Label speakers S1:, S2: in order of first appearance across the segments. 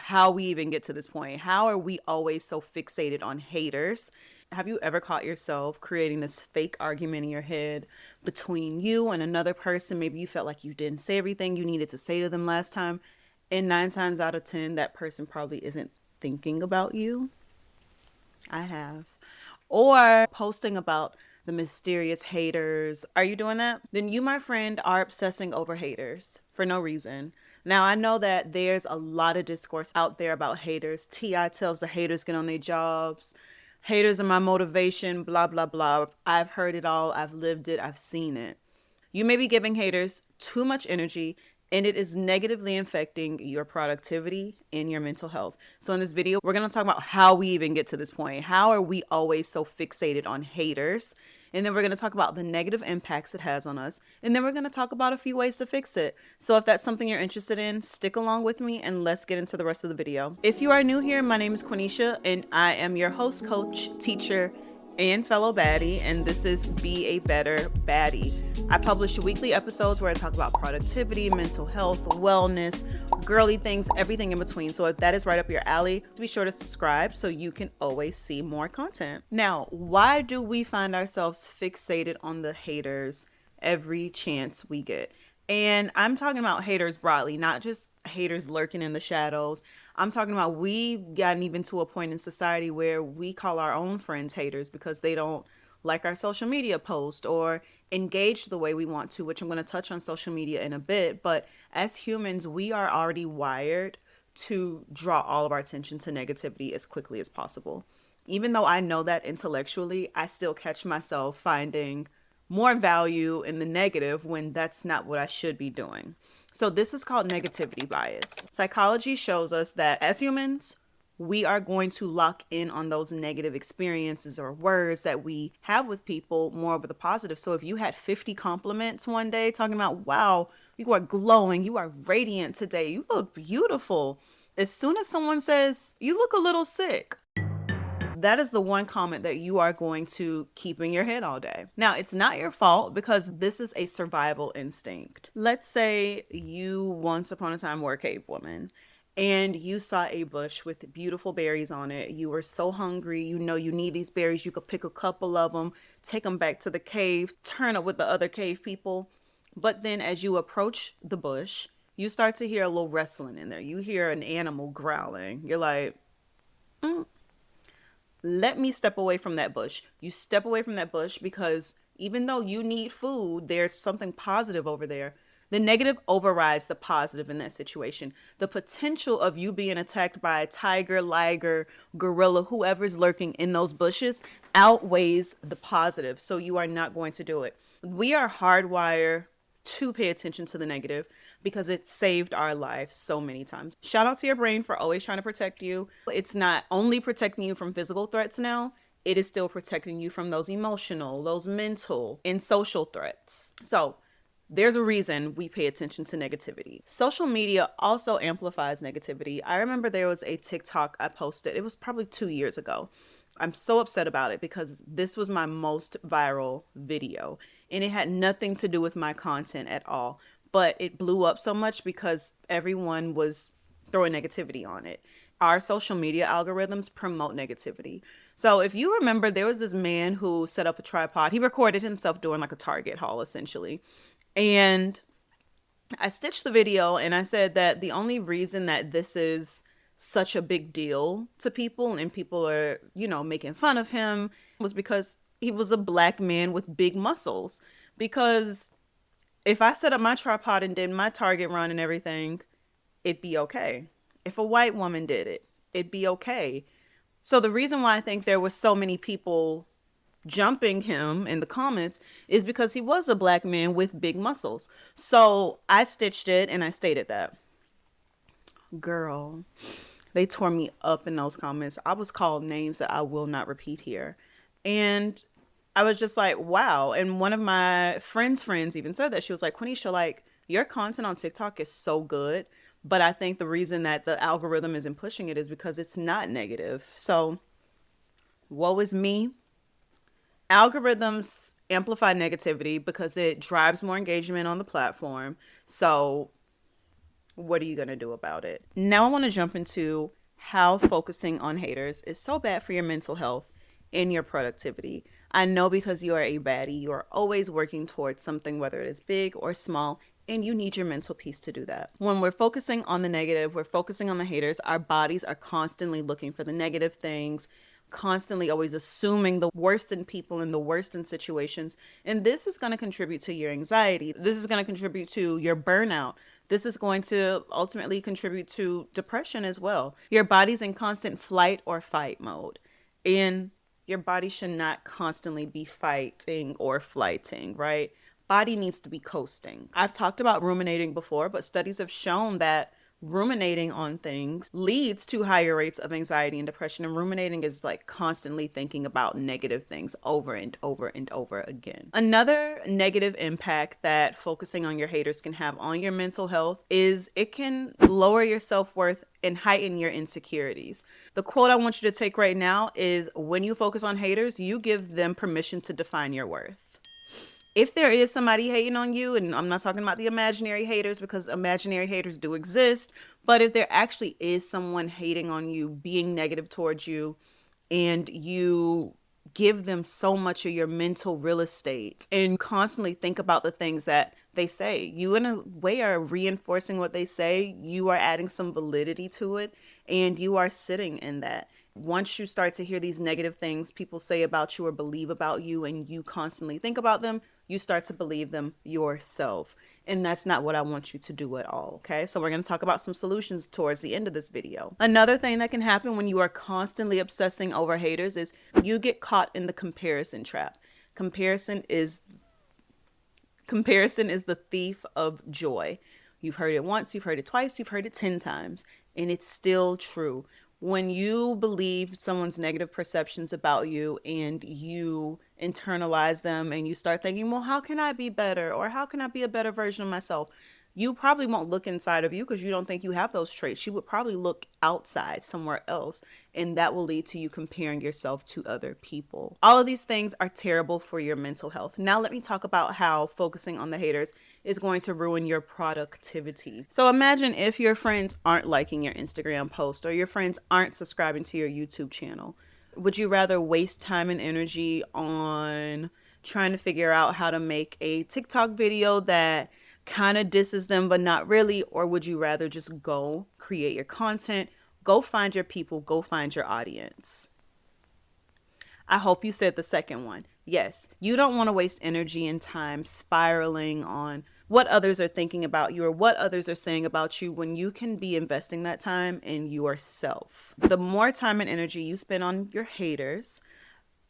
S1: how we even get to this point. How are we always so fixated on haters? Have you ever caught yourself creating this fake argument in your head between you and another person? Maybe you felt like you didn't say everything you needed to say to them last time, and 9 times out of 10, that person probably isn't thinking about you. I have. Or posting about the mysterious haters. Are you doing that? Then you, my friend, are obsessing over haters for no reason. Now, I know that there's a lot of discourse out there about haters. T.I. tells the haters get on their jobs. Haters are my motivation, blah, blah, blah. I've heard it all. I've lived it. I've seen it. You may be giving haters too much energy, and it is negatively affecting your productivity and your mental health. So in this video, we're going to talk about how we even get to this point. How are we always so fixated on haters? And then we're going to talk about the negative impacts it has on us. And then we're going to talk about a few ways to fix it. So if that's something you're interested in, stick along with me and let's get into the rest of the video. If you are new here, my name is Quenisha and I am your host, coach, teacher, and fellow baddie, and this is Be a Better Baddie. I publish weekly episodes where I talk about productivity, mental health, wellness, girly things, everything in between. So if that is right up your alley, be sure to subscribe so you can always see more content. Now, why do we find ourselves fixated on the haters every chance we get? And I'm talking about haters broadly, not just haters lurking in the shadows. I'm talking about we've gotten even to a point in society where we call our own friends haters because they don't like our social media post or engage the way we want to, which I'm going to touch on social media in a bit. But as humans, we are already wired to draw all of our attention to negativity as quickly as possible. Even though I know that intellectually, I still catch myself finding more value in the negative when that's not what I should be doing. So this is called negativity bias. Psychology shows us that as humans, we are going to lock in on those negative experiences or words that we have with people more over the positive. So if you had 50 compliments one day talking about, wow, you are glowing, you are radiant today, you look beautiful. As soon as someone says, you look a little sick, that is the one comment that you are going to keep in your head all day. Now, it's not your fault because this is a survival instinct. Let's say you once upon a time were a cave woman and you saw a bush with beautiful berries on it. You were so hungry, you know you need these berries. You could pick a couple of them, take them back to the cave, turn up with the other cave people. But then as you approach the bush, you start to hear a little rustling in there. You hear an animal growling. You're like, let me step away from that bush. You step away from that bush because even though you need food, there's something positive over there. The negative overrides the positive in that situation. The potential of you being attacked by a tiger, liger, gorilla, whoever's lurking in those bushes outweighs the positive. So you are not going to do it. We are hardwired to pay attention to the negative because it saved our lives so many times. Shout out to your brain for always trying to protect you. It's not only protecting you from physical threats now, it is still protecting you from those emotional, those mental, and social threats. So there's a reason we pay attention to negativity. Social media also amplifies negativity. I remember there was a TikTok I posted, it was probably 2 years ago. I'm so upset about it because this was my most viral video and it had nothing to do with my content at all. But it blew up so much because everyone was throwing negativity on it. Our social media algorithms promote negativity. So if you remember, there was this man who set up a tripod. He recorded himself doing like a Target haul essentially. And I stitched the video and I said that the only reason that this is such a big deal to people and people are, making fun of him was because he was a black man with big muscles. Because if I set up my tripod and did my Target run and everything, it'd be okay. If a white woman did it, it'd be okay. So the reason why I think there were so many people jumping him in the comments is because he was a black man with big muscles. So I stitched it and I stated that. Girl, they tore me up in those comments. I was called names that I will not repeat here. And I was just like, wow. And one of my friends even said that. She was like, Quenisha, like, your content on TikTok is so good. But I think the reason that the algorithm isn't pushing it is because it's not negative. So, woe is me. Algorithms amplify negativity because it drives more engagement on the platform. So What are you going to do about it? Now I want to jump into how focusing on haters is so bad for your mental health and your productivity. I know because you are a baddie, you are always working towards something, whether it is big or small, and you need your mental peace to do that. When we're focusing on the negative, we're focusing on the haters, our bodies are constantly looking for the negative things, constantly always assuming the worst in people and the worst in situations. And this is going to contribute to your anxiety. This is going to contribute to your burnout. This is going to ultimately contribute to depression as well. Your body's in constant flight or fight mode. And your body should not constantly be fighting or flighting, right? Body needs to be coasting. I've talked about ruminating before, but studies have shown that ruminating on things leads to higher rates of anxiety and depression. And ruminating is like constantly thinking about negative things over and over and over again. Another negative impact that focusing on your haters can have on your mental health is it can lower your self-worth and heighten your insecurities. The quote I want you to take right now is, when you focus on haters, you give them permission to define your worth. If there is somebody hating on you, and I'm not talking about the imaginary haters because imaginary haters do exist, but if there actually is someone hating on you, being negative towards you, and you give them so much of your mental real estate and constantly think about the things that they say, you in a way are reinforcing what they say, you are adding some validity to it, and you are sitting in that. Once you start to hear these negative things people say about you or believe about you, and you constantly think about them, you start to believe them yourself. And that's not what I want you to do at all, okay? So we're going to talk about some solutions towards the end of this video. Another thing that can happen when you are constantly obsessing over haters is you get caught in the comparison trap. Comparison is the thief of joy. You've heard it once, you've heard it twice, you've heard it 10 times, and it's still true. When you believe someone's negative perceptions about you and you internalize them and you start thinking, well, how can I be better? Or how can I be a better version of myself? You probably won't look inside of you because you don't think you have those traits. You would probably look outside somewhere else, and that will lead to you comparing yourself to other people. All of these things are terrible for your mental health. Now let me talk about how focusing on the haters is going to ruin your productivity. So imagine if your friends aren't liking your Instagram post or your friends aren't subscribing to your YouTube channel. Would you rather waste time and energy on trying to figure out how to make a TikTok video that kind of disses them but not really? Or would you rather just go create your content, go find your people, go find your audience? I hope you said the second one. Yes, you don't want to waste energy and time spiraling on what others are thinking about you or what others are saying about you when you can be investing that time in yourself. The more time and energy you spend on your haters,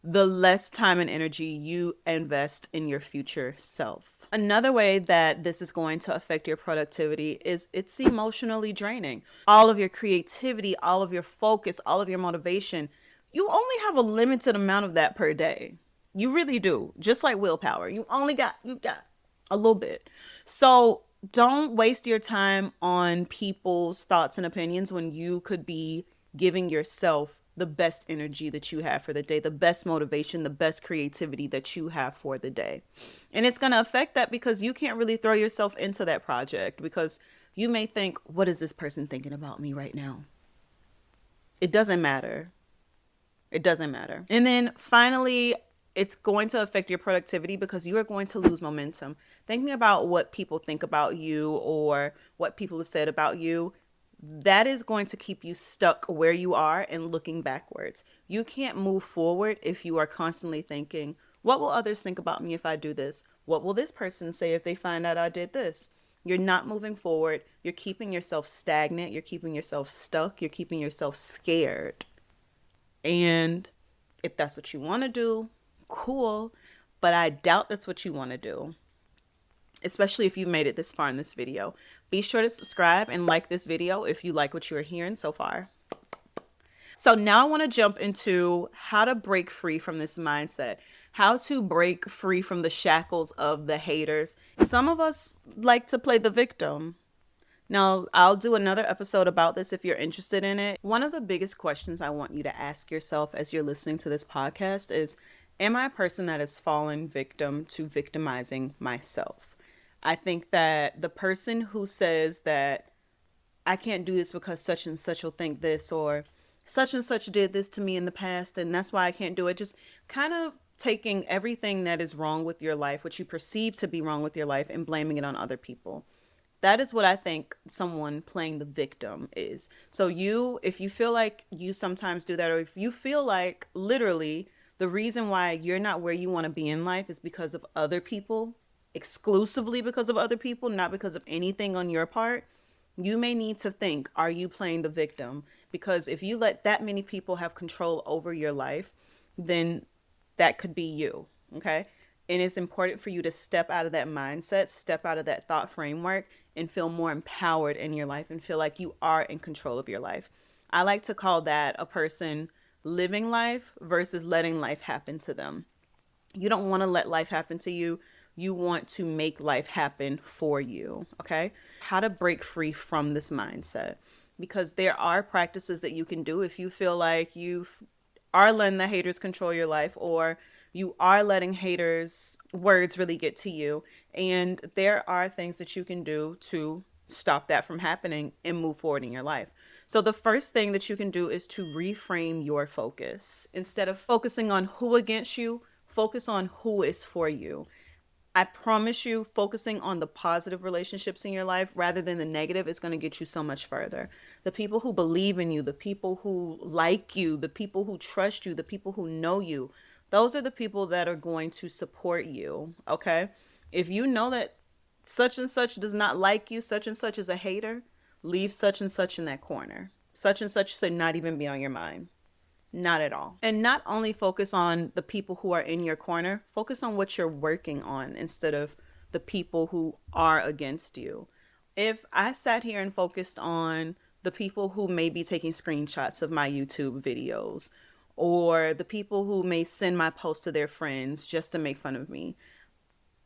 S1: the less time and energy you invest in your future self. Another way that this is going to affect your productivity is it's emotionally draining. All of your creativity, all of your focus, all of your motivation, you only have a limited amount of that per day. You really do. Just like willpower. You got a little bit. So don't waste your time on people's thoughts and opinions when you could be giving yourself the best energy that you have for the day, the best motivation, the best creativity that you have for the day. And it's going to affect that because you can't really throw yourself into that project because you may think, what is this person thinking about me right now? It doesn't matter. It doesn't matter. And then finally, it's going to affect your productivity because you are going to lose momentum. Thinking about what people think about you or what people have said about you, that is going to keep you stuck where you are and looking backwards. You can't move forward if you are constantly thinking, what will others think about me if I do this? What will this person say if they find out I did this? You're not moving forward. You're keeping yourself stagnant. You're keeping yourself stuck. You're keeping yourself scared. And if that's what you want to do, cool. But I doubt that's what you want to do, especially if you made it this far in this video. Be sure to subscribe and like this video if you like what you are hearing so far. So now I want to jump into how to break free from this mindset, how to break free from the shackles of the haters. Some of us like to play the victim. Now, I'll do another episode about this if you're interested in it. One of the biggest questions I want you to ask yourself as you're listening to this podcast is, am I a person that has fallen victim to victimizing myself? I think that the person who says that I can't do this because such and such will think this, or such and such did this to me in the past and that's why I can't do it. Just kind of taking everything that is wrong with your life, what you perceive to be wrong with your life, and blaming it on other people. That is what I think someone playing the victim is. So if you feel like you sometimes do that, or if you feel like literally the reason why you're not where you want to be in life is because of other people, exclusively because of other people, not because of anything on your part, you may need to think, are you playing the victim? Because if you let that many people have control over your life, then that could be you. Okay. And it's important for you to step out of that mindset, step out of that thought framework, and feel more empowered in your life and feel like you are in control of your life. I like to call that a person living life versus letting life happen to them. You don't want to let life happen to you. You want to make life happen for you. Okay. How to break free from this mindset. Because there are practices that you can do if you feel like you are letting the haters control your life, or you are letting haters' words really get to you. And there are things that you can do to stop that from happening and move forward in your life. So the first thing that you can do is to reframe your focus. Instead of focusing on who against you, focus on who is for you. I promise you, focusing on the positive relationships in your life rather than the negative is going to get you so much further. The people who believe in you, the people who like you, the people who trust you, the people who know you, those are the people that are going to support you. Okay. If you know that such and such does not like you, such and such is a hater, leave such and such in that corner. Such and such should not even be on your mind. Not at all. And not only focus on the people who are in your corner, focus on what you're working on instead of the people who are against you. If I sat here and focused on the people who may be taking screenshots of my YouTube videos, or the people who may send my posts to their friends just to make fun of me,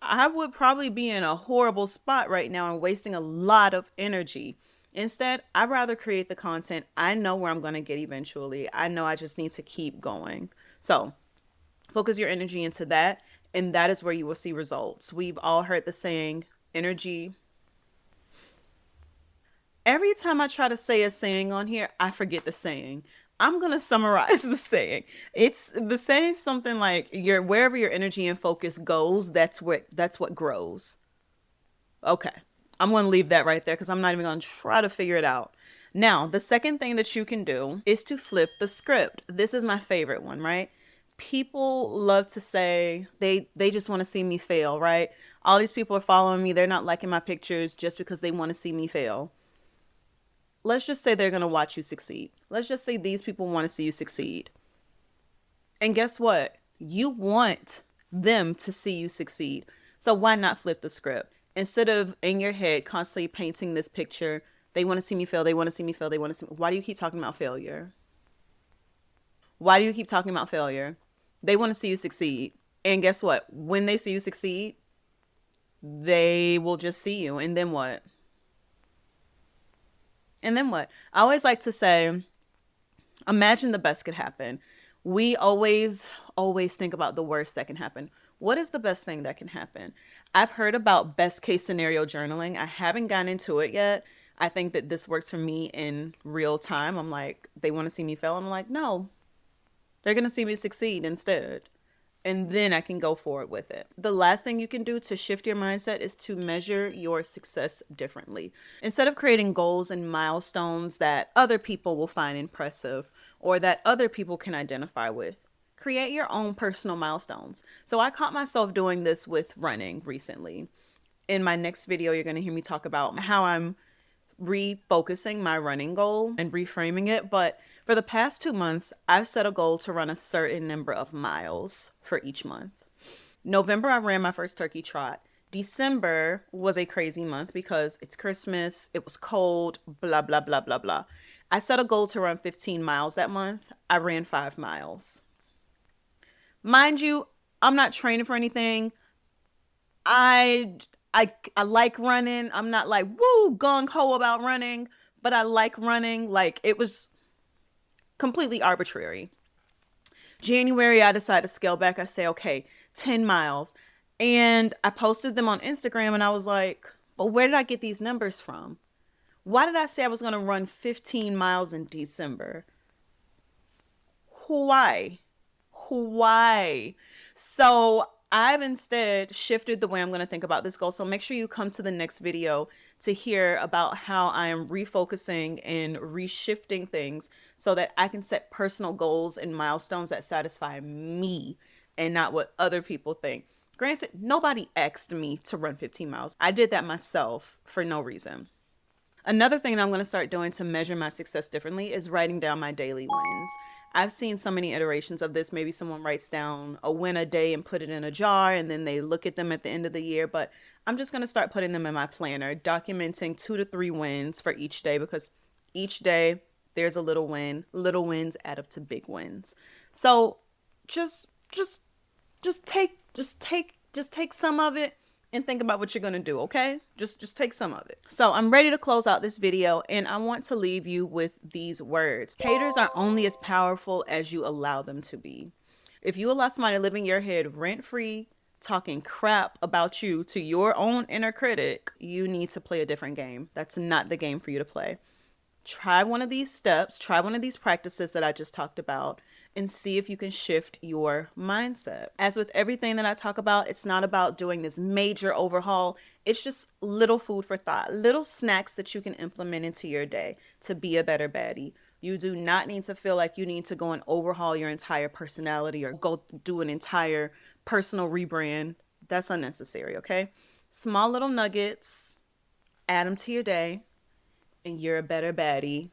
S1: I would probably be in a horrible spot right now and wasting a lot of energy. Instead, I'd rather create the content I know where I'm going to get eventually. I know I just need to keep going. So focus your energy into that, and that is where you will see results. We've all heard the saying, energy. Every time I try to say a saying on here, I forget the saying. I'm going to summarize the saying. It's the saying something like wherever your energy and focus goes, that's what grows. Okay. I'm going to leave that right there because I'm not even going to try to figure it out. Now, the second thing that you can do is to flip the script. This is my favorite one, right? People love to say they just want to see me fail, right? All these people are following me. They're not liking my pictures just because they want to see me fail. Let's just say they're going to watch you succeed. Let's just say these people want to see you succeed. And guess what? You want them to see you succeed. So why not flip the script? Instead of in your head constantly painting this picture, they want to see me fail, they want to see me fail, they want to see me. Why do you keep talking about failure? Why do you keep talking about failure? They want to see you succeed. And guess what? When they see you succeed, they will just see you. And then what? And then what? I always like to say, imagine the best could happen. We always think about the worst that can happen. What is the best thing that can happen? I've heard about best case scenario journaling. I haven't gotten into it yet. I think that this works for me in real time. I'm like, they want to see me fail. I'm like, no, they're going to see me succeed instead. And then I can go forward with it. The last thing you can do to shift your mindset is to measure your success differently. Instead of creating goals and milestones that other people will find impressive or that other people can identify with, create your own personal milestones. So I caught myself doing this with running recently. In my next video, you're going to hear me talk about how I'm refocusing my running goal and reframing it. But for the past 2 months, I've set a goal to run a certain number of miles for each month. November, I ran my first turkey trot. December was a crazy month because it's Christmas, it was cold, blah, blah, blah, blah, blah. I set a goal to run 15 miles that month. I ran 5 miles. Mind you, I'm not training for anything. I like running. I'm not like woo gung ho about running, but I like running. Like it was completely arbitrary. January, I decided to scale back. I say, okay, 10 miles. And I posted them on Instagram and I was like, well, where did I get these numbers from? Why did I say I was going to run 15 miles in December? Why? Why? So I've instead shifted the way I'm going to think about this goal. So make sure you come to the next video to hear about how I am refocusing and reshifting things so that I can set personal goals and milestones that satisfy me and not what other people think. Granted, nobody asked me to run 15 miles. I did that myself for no reason. Another thing that I'm going to start doing to measure my success differently is writing down my daily wins. I've seen so many iterations of this. Maybe someone writes down a win a day and put it in a jar, and then they look at them at the end of the year. But I'm just going to start putting them in my planner, documenting 2 to 3 wins for each day, because each day there's a little win. Little wins add up to big wins. So just take some of it and think about what you're going to do, okay? Just take some of it. So I'm ready to close out this video, and I want to leave you with these words. Haters are only as powerful as you allow them to be. If you allow somebody to live in your head rent-free, talking crap about you to your own inner critic, you need to play a different game. That's not the game for you to play. Try one of these steps, try one of these practices that I just talked about, and see if you can shift your mindset. As with everything that I talk about, it's not about doing this major overhaul. It's just little food for thought, little snacks that you can implement into your day to be a better baddie. You do not need to feel like you need to go and overhaul your entire personality or go do an entire personal rebrand. That's unnecessary, okay? Small little nuggets, add them to your day, and you're a better baddie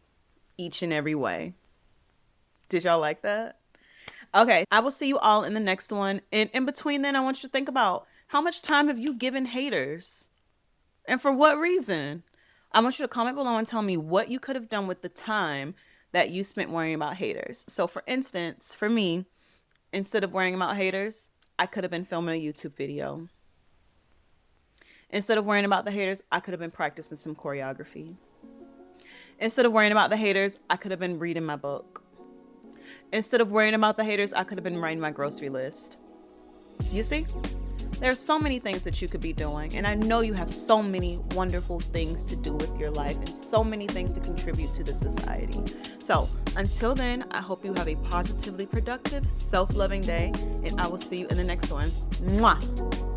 S1: each and every way. Did y'all like that? Okay, I will see you all in the next one. And in between then, I want you to think about how much time have you given haters? And for what reason? I want you to comment below and tell me what you could have done with the time that you spent worrying about haters. So for instance, for me, instead of worrying about haters, I could have been filming a YouTube video. Instead of worrying about the haters, I could have been practicing some choreography. Instead of worrying about the haters, I could have been reading my book. Instead of worrying about the haters, I could have been writing my grocery list. You see? There are so many things that you could be doing, and I know you have so many wonderful things to do with your life and so many things to contribute to the society. So until then, I hope you have a positively productive, self-loving day, and I will see you in the next one. Mwah!